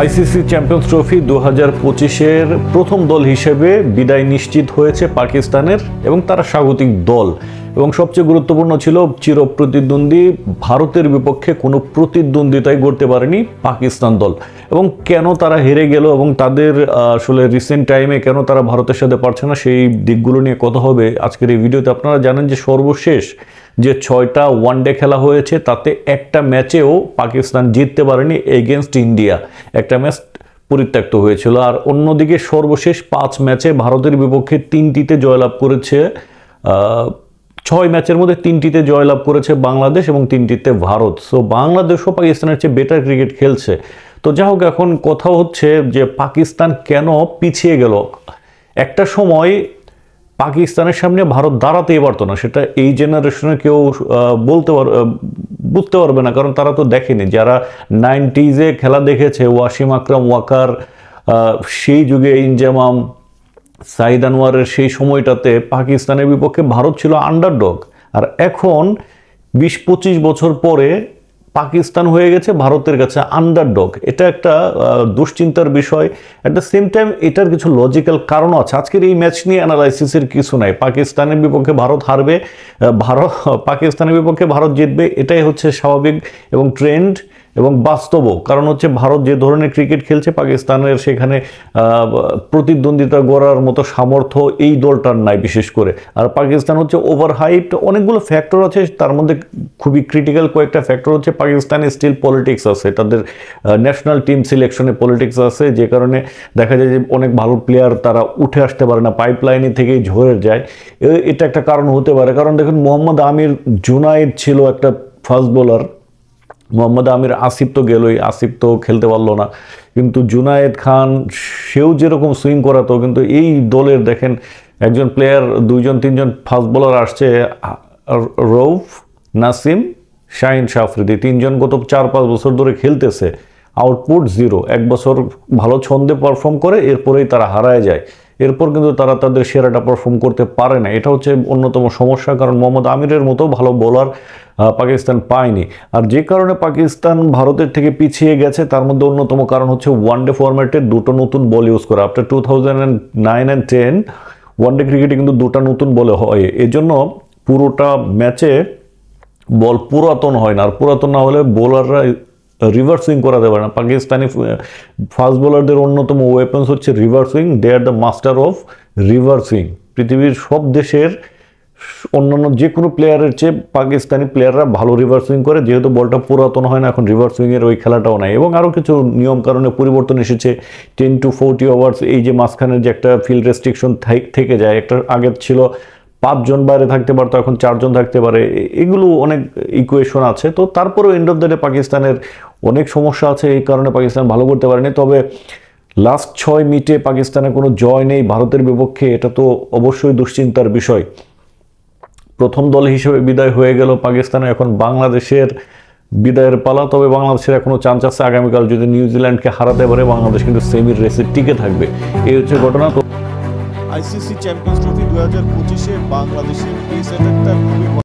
ICC champions trophy 2025-এর প্রথম দল হিসেবে বিদায় নিশ্চিত হয়েছে পাকিস্তানের এবং তারা স্বাগতিক দল। এবং সবচেয়ে গুরুত্বপূর্ণ ছিল চিরপ্রতিদ্বন্দ্বী ভারতের বিপক্ষে কোনো প্রতিদ্বন্দ্বিতাই করতে পারেনি পাকিস্তান দল। এবং কেন তারা হেরে গেল এবং তাদের আসলে রিসেন্ট টাইমে কেন তারা ভারতের সাথে পারছে না সেই দিকগুলো নিয়ে কথা হবে আজকের এই ভিডিওতে। আপনারা জানেন যে সর্বশেষ যে 6টা ওয়ানডে খেলা হয়েছে তাতে একটা ম্যাচেও পাকিস্তান জিততে পারেনি এগেনস্ট ইন্ডিয়া, একটা ম্যাচ পরিত্যক্ত হয়েছিল। আর অন্যদিকে সর্বশেষ 5 ম্যাচে ভারতের বিপক্ষে 3টিতে জয়লাভ করেছে, 6 ম্যাচের মধ্যে 3টিতে জয়লাভ করেছে বাংলাদেশ এবং 3টিতে ভারত। সো বাংলাদেশও পাকিস্তানের চেয়ে বেটার ক্রিকেট খেলছে। তো যা হোক, এখন কথা হচ্ছে যে পাকিস্তান কেন পিছিয়ে গেল। একটা সময় পাকিস্তানের সামনে ভারত দাঁড়াতেই পারতো না, সেটা এই জেনারেশনে কেউ বুঝতে পারবে না, কারণ তারা তো দেখেনি। যারা 90s-এ খেলা দেখেছে, ওয়াসিম আকরাম ওয়াকার, সেই যুগে ইনজামাম, সাইদ আনোয়ারের সেই সময়টাতে পাকিস্তানের বিপক্ষে ভারত ছিল আন্ডারডগ। আর এখন 20-25 বছর পরে পাকিস্তান হয়ে গেছে ভারতের কাছে আন্ডারডগ। এটা একটা দুশ্চিন্তার বিষয়। অ্যাট দ্য সেম টাইম এটার কিছু লজিক্যাল কারণও আছে। আজকের এই ম্যাচ নিয়ে অ্যানালাইসিসের কিছু নাই। পাকিস্তানের বিপক্ষে ভারত হারবে, পাকিস্তানের বিপক্ষে ভারত জিতবে, এটাই হচ্ছে স্বাভাবিক এবং ট্রেন্ড এবং বাস্তবও। কারণ হচ্ছে ভারত যে ধরনের ক্রিকেট খেলছে পাকিস্তানের সেখানে প্রতিদ্বন্দ্বিতা গড়ার মতো সামর্থ্য এই দলটার নাই বিশেষ করে। আর পাকিস্তান হচ্ছে ওভার হাইপড। অনেকগুলো ফ্যাক্টর আছে, তার মধ্যে খুবই ক্রিটিক্যাল কয়েকটা ফ্যাক্টর হচ্ছে পাকিস্তানে স্টিল পলিটিক্স আছে, তাদের ন্যাশনাল টিম সিলেকশনে পলিটিক্স আছে, যে কারণে দেখা যায় যে অনেক ভালো প্লেয়ার তারা উঠে আসতে পারে না, পাইপলাইনে থেকেই ঝরে যায়। এটা একটা কারণ হতে পারে। কারণ দেখুন, মোহাম্মদ আমির জুনায়েদ ছিল একটা ফাস্ট বোলার, মোহাম্মদ আমির, আসিফ তো গেলই, আসিফ তো খেলতে পারলো না, কিন্তু জুনায়েদ খান সেও যেরকম সুইং করাতো। কিন্তু এই দলের দেখেন একজন প্লেয়ার, 2-3জন ফাস্ট বোলার আসছে, রৌফ, নাসিম, শাহিন শাফরিদি, 3জন গত 4-5 বছর ধরে খেলতেছে, আউটপুট 0। 1 বছর ভালো ছন্দে পারফর্ম করে, এরপরেই তারা হারায় যায়। এরপর কিন্তু তারা তাদের সেরাটা পারফর্ম করতে পারে না। এটা হচ্ছে অন্যতম সমস্যা, কারণ মোহাম্মদ আমিরের মতো ভালো বোলার পাকিস্তান পায়নি। আর যে কারণে পাকিস্তান ভারতের থেকে পিছিয়ে গেছে তার মধ্যে অন্যতম কারণ হচ্ছে ওয়ানডে ফরম্যাটে 2টো নতুন বল ইউজ করা। আফটার 2009 and 10 ওয়ানডে ক্রিকেটে কিন্তু 2টা নতুন বলে হয়, এজন্য পুরোটা ম্যাচে বল পুরাতন হয় না। আর পুরাতন না হলে বোলাররা রিভার্স সুইং করাতে পারে না। পাকিস্তানি ফাস্ট বোলারদের অন্যতম ওয়েপন্স হচ্ছে reverse swing. They are the master of reverse swing. পৃথিবীর সব দেশের অন্যান্য যে কোনো প্লেয়ারের চেয়ে পাকিস্তানি প্লেয়াররা ভালো রিভার্স সুইং করে, যেহেতু বলটা পুরাতন হয় না, এখন রিভার্স সুইংয়ের ওই খেলাটাও নাই। এবং আরও কিছু নিয়ম কারণে পরিবর্তন এসেছে। 10 to 40 ওভার্স, এই যে মাঝখানের যে একটা ফিল্ড রেস্ট্রিকশন থেকে যায়, একটা আগে ছিল 5 জন বাইরে থাকতে পারতো, এখন 4 জন থাকতে পারে। এগুলো অনেক ইকুয়েশন আছে। তো তারপরেও এন্ড অফ দ্য ডে পাকিস্তানের অনেক সমস্যা আছে, এই কারণে পাকিস্তান ভালো করতে পারেনি। তবে লাস্ট 6 মিটে পাকিস্তানের কোনো জয় নেই ভারতের বিপক্ষে, এটা তো অবশ্যই দুশ্চিন্তার বিষয়। প্রথম দল হিসেবে বিদায় হয়ে গেল পাকিস্তানের, এখন বাংলাদেশের বিদায়ের পালা। তবে বাংলাদেশের এখনও চান্স আছে, আগামীকাল যদি নিউজিল্যান্ডকে হারাতে পারে বাংলাদেশ কিন্তু সেমির রেসে টিকে থাকবে। এই হচ্ছে ঘটনা। তো আইসিসি চ্যাম্পিয়ন্স ট্রফি 2025-এ বাংলাদেশের পেস অ্যাটাকটা খুবই